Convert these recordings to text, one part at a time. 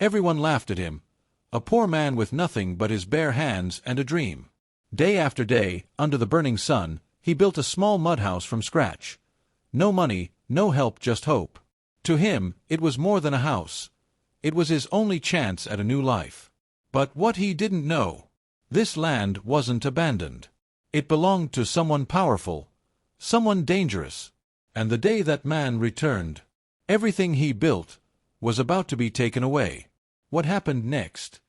Everyone laughed at him. A poor man with nothing but his bare hands and a dream. Day after day, under the burning sun, he built a small mud house from scratch. No money, no help, just hope. To him, it was more than a house. It was his only chance at a new life. But what he didn't know, this land wasn't abandoned. It belonged to someone powerful, someone dangerous. And the day that man returned, everything he built was about to be taken away. What happened next?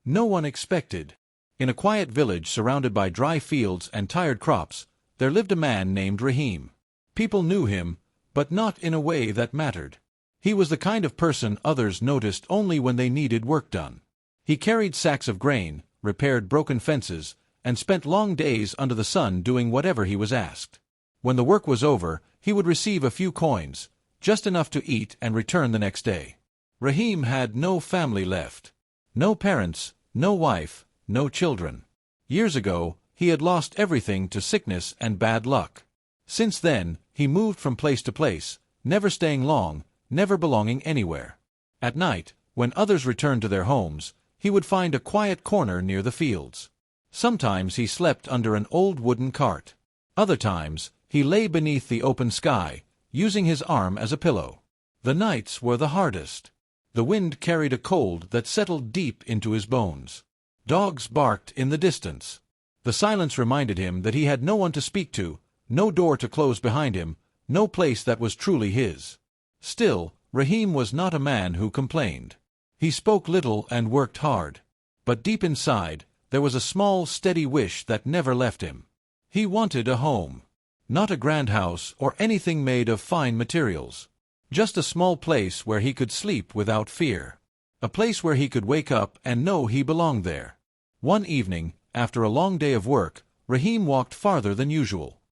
No one expected. In a quiet village surrounded by dry fields and tired crops, there lived a man named Rahim. People knew him, but not in a way that mattered. He was the kind of person others noticed only when they needed work done. He carried sacks of grain, repaired broken fences, and spent long days under the sun doing whatever he was asked. When the work was over, he would receive a few coins, just enough to eat and return the next day. Rahim had no family left. No parents, no wife, no children. Years ago, he had lost everything to sickness and bad luck. Since then, he moved from place to place, never staying long, never belonging anywhere. At night, when others returned to their homes, he would find a quiet corner near the fields. Sometimes he slept under an old wooden cart. Other times, he lay beneath the open sky, using his arm as a pillow. The nights were the hardest. The wind carried a cold that settled deep into his bones. Dogs barked in the distance. The silence reminded him that he had no one to speak to, no door to close behind him, no place that was truly his. Still, Rahim was not a man who complained. He spoke little and worked hard. But deep inside, there was a small, steady wish that never left him. He wanted a home. Not a grand house or anything made of fine materials. Just a small place where he could sleep without fear. A place where he could wake up and know he belonged there. One evening, after a long day of work, Rahim walked farther than usual.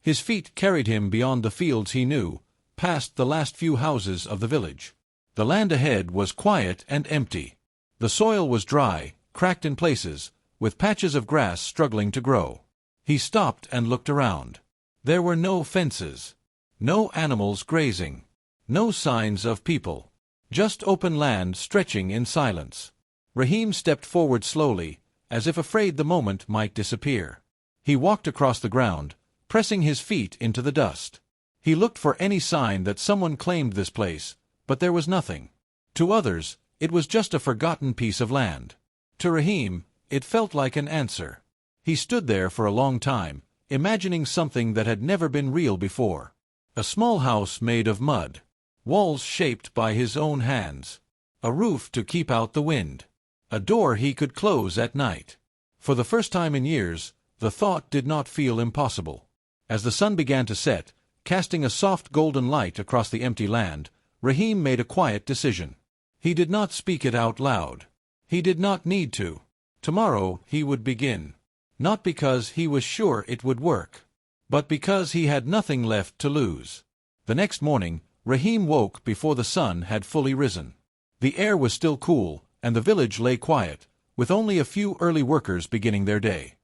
His feet carried him beyond the fields he knew, past the last few houses of the village. The land ahead was quiet and empty. The soil was dry, cracked in places, with patches of grass struggling to grow. He stopped and looked around. There were no fences, no animals grazing, no signs of people. Just open land stretching in silence. Rahim stepped forward slowly, as if afraid the moment might disappear. He walked across the ground, pressing his feet into the dust. He looked for any sign that someone claimed this place, but there was nothing. To others, it was just a forgotten piece of land. To Rahim, it felt like an answer. He stood there for a long time, imagining something that had never been real before. A small house made of mud. Walls shaped by his own hands. A roof to keep out the wind. A door he could close at night. For the first time in years, the thought did not feel impossible. As the sun began to set, casting a soft golden light across the empty land, Rahim made a quiet decision. He did not speak it out loud. He did not need to. Tomorrow he would begin. Not because he was sure it would work, but because he had nothing left to lose. The next morning, Rahim woke before the sun had fully risen. The air was still cool, and the village lay quiet, with only a few early workers beginning their day.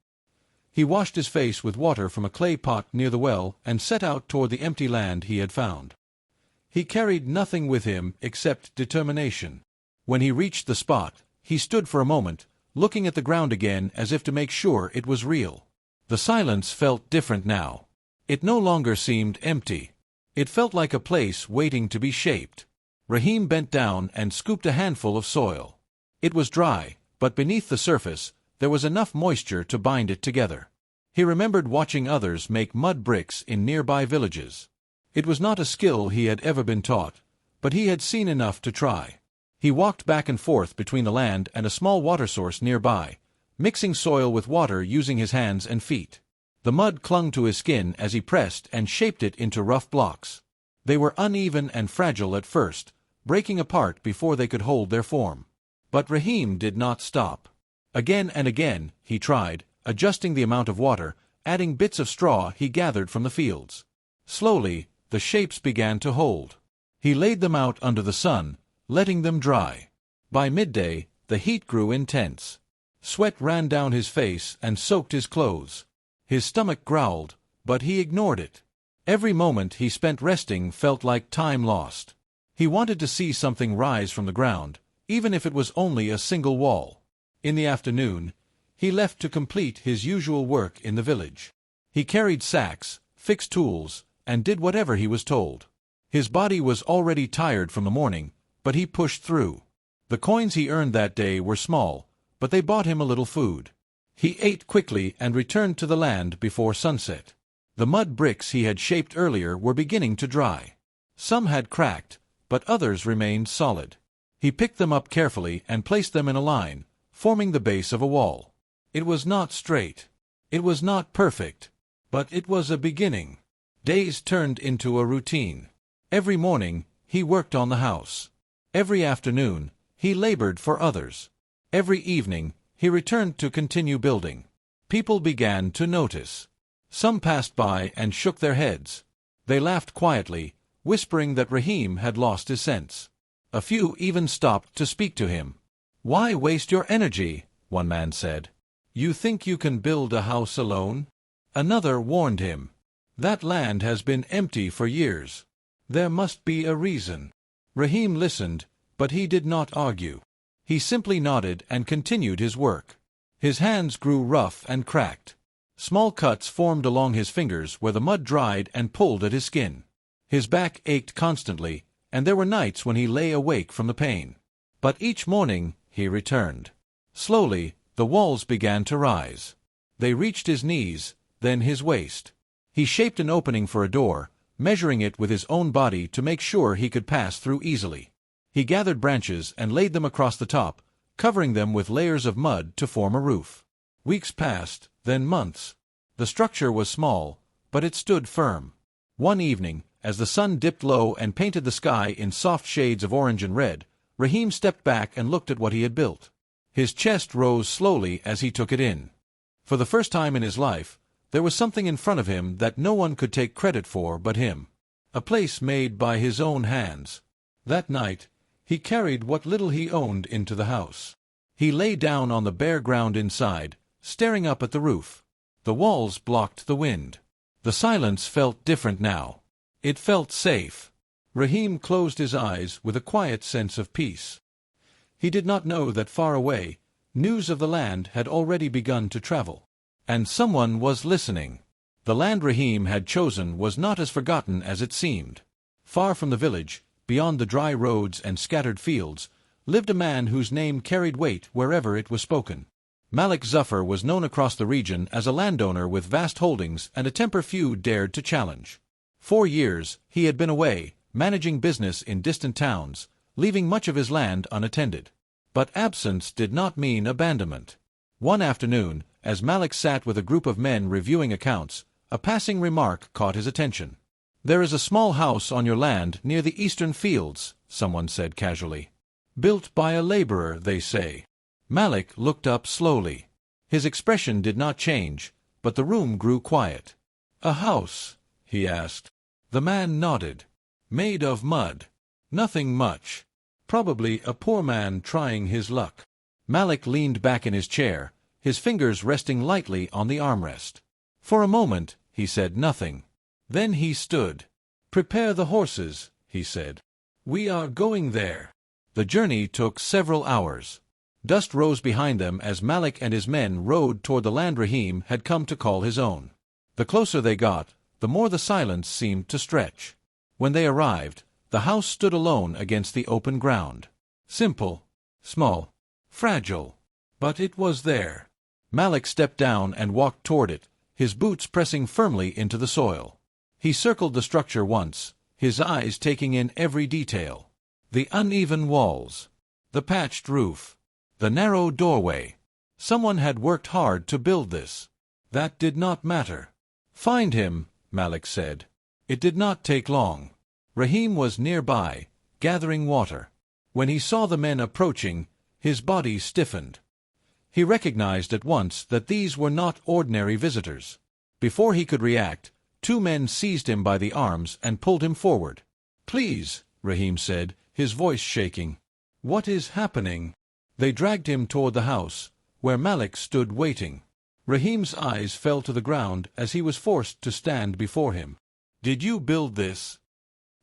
He washed his face with water from a clay pot near the well and set out toward the empty land he had found. He carried nothing with him except determination. When he reached the spot, he stood for a moment, looking at the ground again as if to make sure it was real. The silence felt different now. It no longer seemed empty. It felt like a place waiting to be shaped. Rahim bent down and scooped a handful of soil. It was dry, but beneath the surface, there was enough moisture to bind it together. He remembered watching others make mud bricks in nearby villages. It was not a skill he had ever been taught, but he had seen enough to try. He walked back and forth between the land and a small water source nearby, mixing soil with water using his hands and feet. The mud clung to his skin as he pressed and shaped it into rough blocks. They were uneven and fragile at first, breaking apart before they could hold their form. But Rahim did not stop. Again and again, he tried, adjusting the amount of water, adding bits of straw he gathered from the fields. Slowly, the shapes began to hold. He laid them out under the sun, letting them dry. By midday, the heat grew intense. Sweat ran down his face and soaked his clothes. His stomach growled, but he ignored it. Every moment he spent resting felt like time lost. He wanted to see something rise from the ground, even if it was only a single wall. In the afternoon, he left to complete his usual work in the village. He carried sacks, fixed tools, and did whatever he was told. His body was already tired from the morning, but he pushed through. The coins he earned that day were small, but they bought him a little food. He ate quickly and returned to the land before sunset. The mud bricks he had shaped earlier were beginning to dry. Some had cracked, but others remained solid. He picked them up carefully and placed them in a line, forming the base of a wall. It was not straight. It was not perfect. But it was a beginning. Days turned into a routine. Every morning, he worked on the house. Every afternoon, he labored for others. Every evening, he returned to continue building. People began to notice. Some passed by and shook their heads. They laughed quietly, whispering that Rahim had lost his sense. A few even stopped to speak to him. "Why waste your energy?" one man said. "You think you can build a house alone?" Another warned him. "That land has been empty for years. There must be a reason." Rahim listened, but he did not argue. He simply nodded and continued his work. His hands grew rough and cracked. Small cuts formed along his fingers where the mud dried and pulled at his skin. His back ached constantly, and there were nights when he lay awake from the pain. But each morning he returned. Slowly, the walls began to rise. They reached his knees, then his waist. He shaped an opening for a door, measuring it with his own body to make sure he could pass through easily. He gathered branches and laid them across the top, covering them with layers of mud to form a roof. Weeks passed, then months. The structure was small, but it stood firm. One evening, as the sun dipped low and painted the sky in soft shades of orange and red, Rahim stepped back and looked at what he had built. His chest rose slowly as he took it in. For the first time in his life, there was something in front of him that no one could take credit for but him. A place made by his own hands. That night, he carried what little he owned into the house. He lay down on the bare ground inside, staring up at the roof. The walls blocked the wind. The silence felt different now. It felt safe. Rahim closed his eyes with a quiet sense of peace. He did not know that far away, news of the land had already begun to travel. And someone was listening. The land Rahim had chosen was not as forgotten as it seemed. Far from the village, beyond the dry roads and scattered fields, lived a man whose name carried weight wherever it was spoken. Malik Zufar was known across the region as a landowner with vast holdings and a temper few dared to challenge. 4 years he had been away, managing business in distant towns, leaving much of his land unattended. But absence did not mean abandonment. One afternoon, as Malik sat with a group of men reviewing accounts, a passing remark caught his attention. "There is a small house on your land near the eastern fields," someone said casually. "Built by a laborer, they say." Malik looked up slowly. His expression did not change, but the room grew quiet. "A house?" he asked. The man nodded. "Made of mud. Nothing much. Probably a poor man trying his luck." Malik leaned back in his chair, his fingers resting lightly on the armrest. For a moment, he said nothing. Then he stood. "Prepare the horses," he said. "We are going there." The journey took several hours. Dust rose behind them as Malik and his men rode toward the land Rahim had come to call his own. The closer they got, the more the silence seemed to stretch. When they arrived, the house stood alone against the open ground. Simple, small, fragile. But it was there. Malik stepped down and walked toward it, his boots pressing firmly into the soil. He circled the structure once, his eyes taking in every detail. The uneven walls, the patched roof, the narrow doorway. Someone had worked hard to build this. That did not matter. "Find him," Malik said. It did not take long. Rahim was nearby, gathering water. When he saw the men approaching, his body stiffened. He recognized at once that these were not ordinary visitors. Before he could react, 2 men seized him by the arms and pulled him forward. "Please," Rahim said, his voice shaking. "What is happening?" They dragged him toward the house, where Malik stood waiting. Rahim's eyes fell to the ground as he was forced to stand before him. "Did you build this?"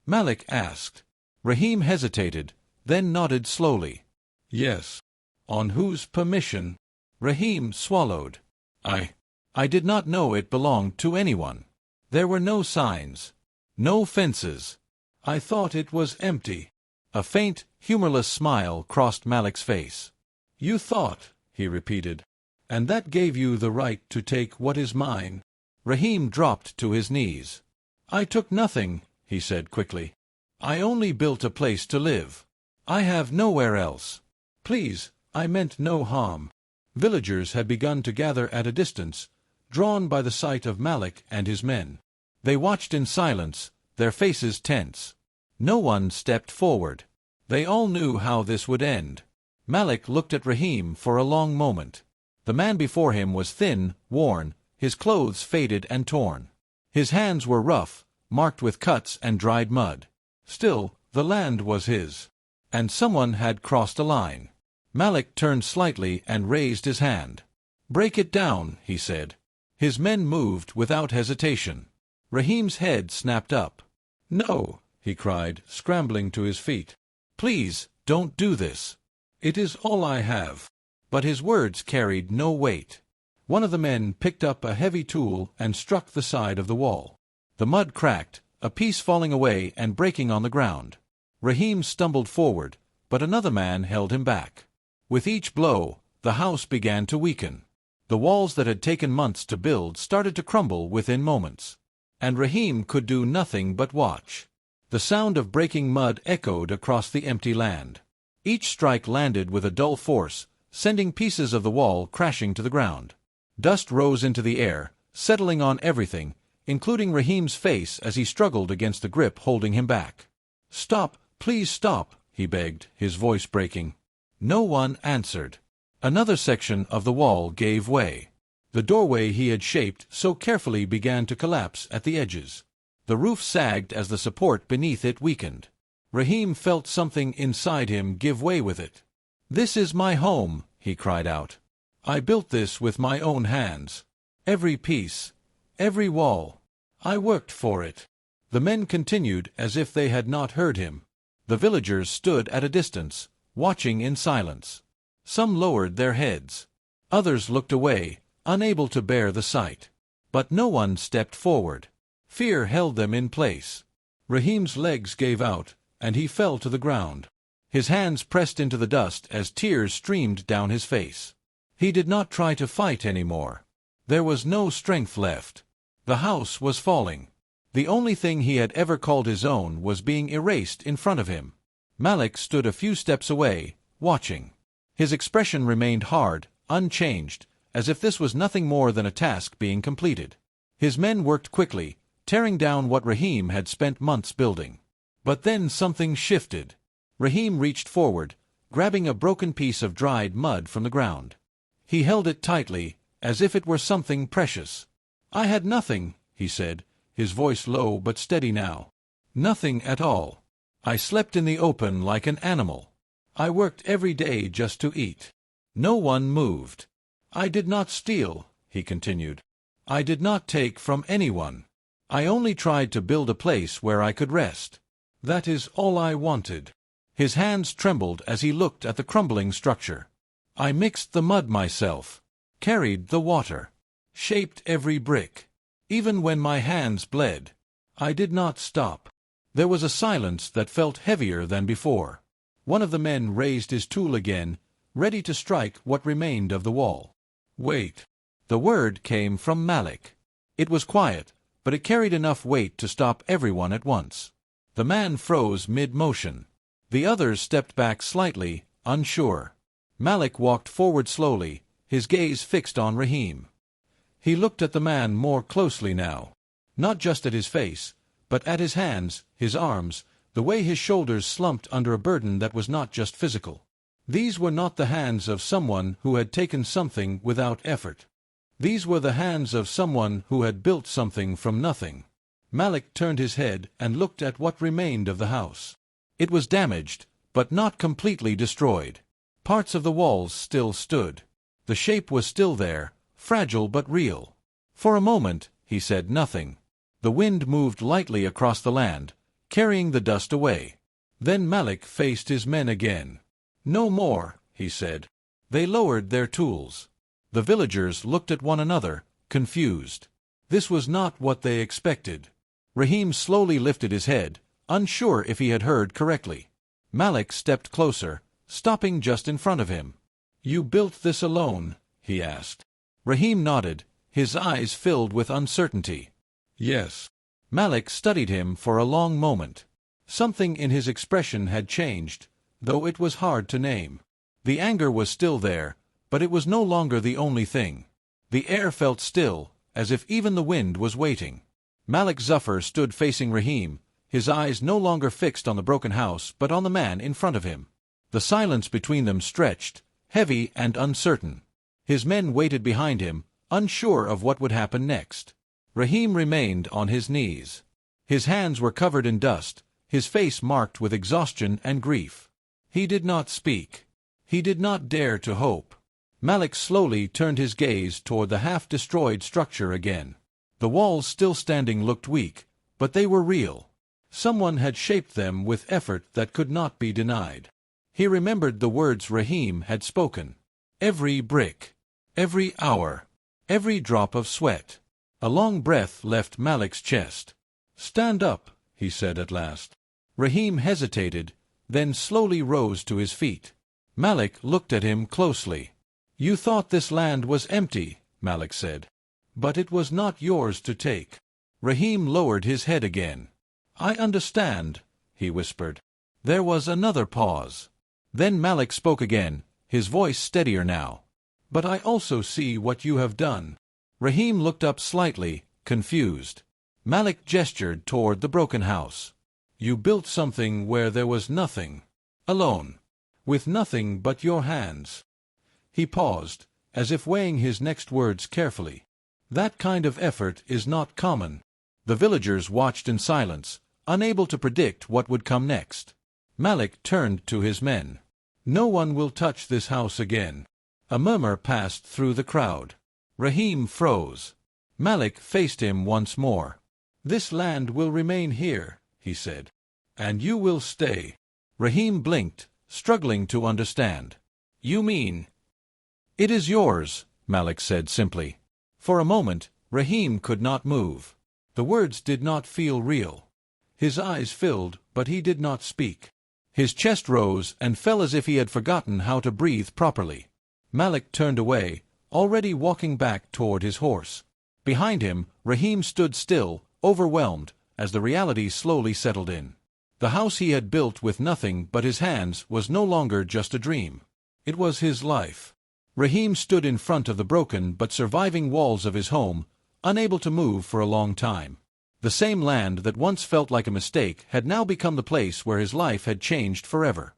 Malik asked. Rahim hesitated, then nodded slowly. Yes. On whose permission? Rahim swallowed. I did not know it belonged to anyone. There were no signs. No fences. I thought it was empty. A faint, humorless smile crossed Malik's face. You thought, he repeated. And that gave you the right to take what is mine? Rahim dropped to his knees. I took nothing, he said quickly. I only built a place to live. I have nowhere else. Please, I meant no harm. Villagers had begun to gather at a distance, drawn by the sight of Malik and his men. They watched in silence, their faces tense. No one stepped forward. They all knew how this would end. Malik looked at Rahim for a long moment. The man before him was thin, worn, his clothes faded and torn. His hands were rough, marked with cuts and dried mud. Still, the land was his. And someone had crossed a line. Malik turned slightly and raised his hand. Break it down, he said. His men moved without hesitation. Rahim's head snapped up. No, he cried, scrambling to his feet. Please, don't do this. It is all I have. But his words carried no weight. One of the men picked up a heavy tool and struck the side of the wall. The mud cracked, a piece falling away and breaking on the ground. Rahim stumbled forward, but another man held him back. With each blow, the house began to weaken. The walls that had taken months to build started to crumble within moments. And Rahim could do nothing but watch. The sound of breaking mud echoed across the empty land. Each strike landed with a dull force, sending pieces of the wall crashing to the ground. Dust rose into the air, settling on everything, including Rahim's face as he struggled against the grip holding him back. Stop, please stop, he begged, his voice breaking. No one answered. Another section of the wall gave way. The doorway he had shaped so carefully began to collapse at the edges. The roof sagged as the support beneath it weakened. Rahim felt something inside him give way with it. This is my home, he cried out. I built this with my own hands. Every piece, every wall. I worked for it. The men continued as if they had not heard him. The villagers stood at a distance, watching in silence. Some lowered their heads. Others looked away, unable to bear the sight. But no one stepped forward. Fear held them in place. Rahim's legs gave out, and he fell to the ground. His hands pressed into the dust as tears streamed down his face. He did not try to fight anymore. There was no strength left. The house was falling. The only thing he had ever called his own was being erased in front of him. Malik stood a few steps away, watching. His expression remained hard, unchanged, as if this was nothing more than a task being completed. His men worked quickly, tearing down what Rahim had spent months building. But then something shifted. Rahim reached forward, grabbing a broken piece of dried mud from the ground. He held it tightly, as if it were something precious. I had nothing, he said, his voice low but steady now. Nothing at all. I slept in the open like an animal. I worked every day just to eat. No one moved. I did not steal, he continued. I did not take from anyone. I only tried to build a place where I could rest. That is all I wanted. His hands trembled as he looked at the crumbling structure. I mixed the mud myself, carried the water, shaped every brick. Even when my hands bled, I did not stop. There was a silence that felt heavier than before. One of the men raised his tool again, ready to strike what remained of the wall. Wait. The word came from Malik. It was quiet, but it carried enough weight to stop everyone at once. The man froze mid-motion. The others stepped back slightly, unsure. Malik walked forward slowly, his gaze fixed on Rahim. He looked at the man more closely now. Not just at his face, but at his hands, his arms, the way his shoulders slumped under a burden that was not just physical. These were not the hands of someone who had taken something without effort. These were the hands of someone who had built something from nothing. Malik turned his head and looked at what remained of the house. It was damaged, but not completely destroyed. Parts of the walls still stood. The shape was still there, fragile but real. For a moment, he said nothing. The wind moved lightly across the land, carrying the dust away. Then Malik faced his men again. No more, he said. They lowered their tools. The villagers looked at one another, confused. This was not what they expected. Rahim slowly lifted his head, unsure if he had heard correctly. Malik stepped closer, stopping just in front of him. "You built this alone?" he asked. Rahim nodded, his eyes filled with uncertainty. "Yes." Malik studied him for a long moment. Something in his expression had changed, though it was hard to name. The anger was still there, but it was no longer the only thing. The air felt still, as if even the wind was waiting. Malik Zufar stood facing Rahim, his eyes no longer fixed on the broken house but on the man in front of him. The silence between them stretched, heavy and uncertain. His men waited behind him, unsure of what would happen next. Rahim remained on his knees. His hands were covered in dust, his face marked with exhaustion and grief. He did not speak. He did not dare to hope. Malik slowly turned his gaze toward the half-destroyed structure again. The walls still standing looked weak, but they were real. Someone had shaped them with effort that could not be denied. He remembered the words Rahim had spoken. Every brick, every hour, every drop of sweat. A long breath left Malik's chest. "Stand up," he said at last. Rahim hesitated, then slowly rose to his feet. Malik looked at him closely. "You thought this land was empty," Malik said. "But it was not yours to take." Rahim lowered his head again. "I understand," he whispered. There was another pause. Then Malik spoke again, his voice steadier now. "But I also see what you have done." Rahim looked up slightly, confused. Malik gestured toward the broken house. "You built something where there was nothing. Alone. With nothing but your hands." He paused, as if weighing his next words carefully. "That kind of effort is not common." The villagers watched in silence, unable to predict what would come next. Malik turned to his men. "No one will touch this house again." A murmur passed through the crowd. Rahim froze. Malik faced him once more. "This land will remain here," he said. "And you will stay." Rahim blinked, struggling to understand. "You mean—" "It is yours," Malik said simply. For a moment, Rahim could not move. The words did not feel real. His eyes filled, but he did not speak. His chest rose and fell as if he had forgotten how to breathe properly. Malik turned away, already walking back toward his horse. Behind him, Rahim stood still, overwhelmed, as the reality slowly settled in. The house he had built with nothing but his hands was no longer just a dream. It was his life. Rahim stood in front of the broken but surviving walls of his home, unable to move for a long time. The same land that once felt like a mistake had now become the place where his life had changed forever.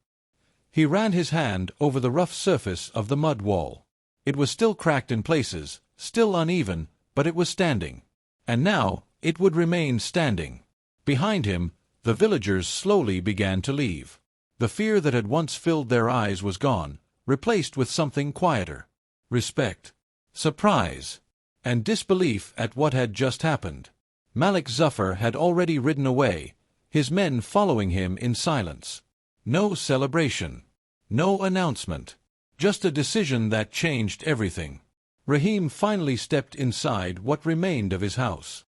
He ran his hand over the rough surface of the mud wall. It was still cracked in places, still uneven, but it was standing. And now, it would remain standing. Behind him, the villagers slowly began to leave. The fear that had once filled their eyes was gone, replaced with something quieter. Respect, surprise, and disbelief at what had just happened. Malik Zufar had already ridden away, his men following him in silence. No celebration. No announcement. Just a decision that changed everything. Rahim finally stepped inside what remained of his house.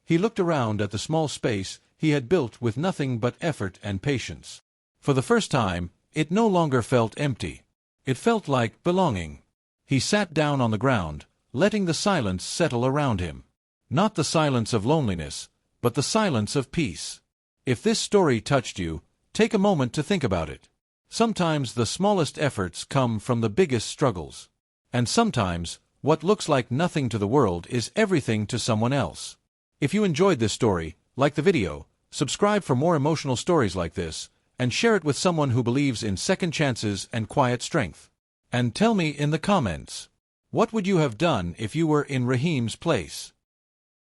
He looked around at the small space he had built with nothing but effort and patience. For the first time, it no longer felt empty. It felt like belonging. He sat down on the ground, letting the silence settle around him. Not the silence of loneliness, but the silence of peace. If this story touched you, take a moment to think about it. Sometimes the smallest efforts come from the biggest struggles. And sometimes, what looks like nothing to the world is everything to someone else. If you enjoyed this story, like the video, subscribe for more emotional stories like this, and share it with someone who believes in second chances and quiet strength. And tell me in the comments, what would you have done if you were in Rahim's place?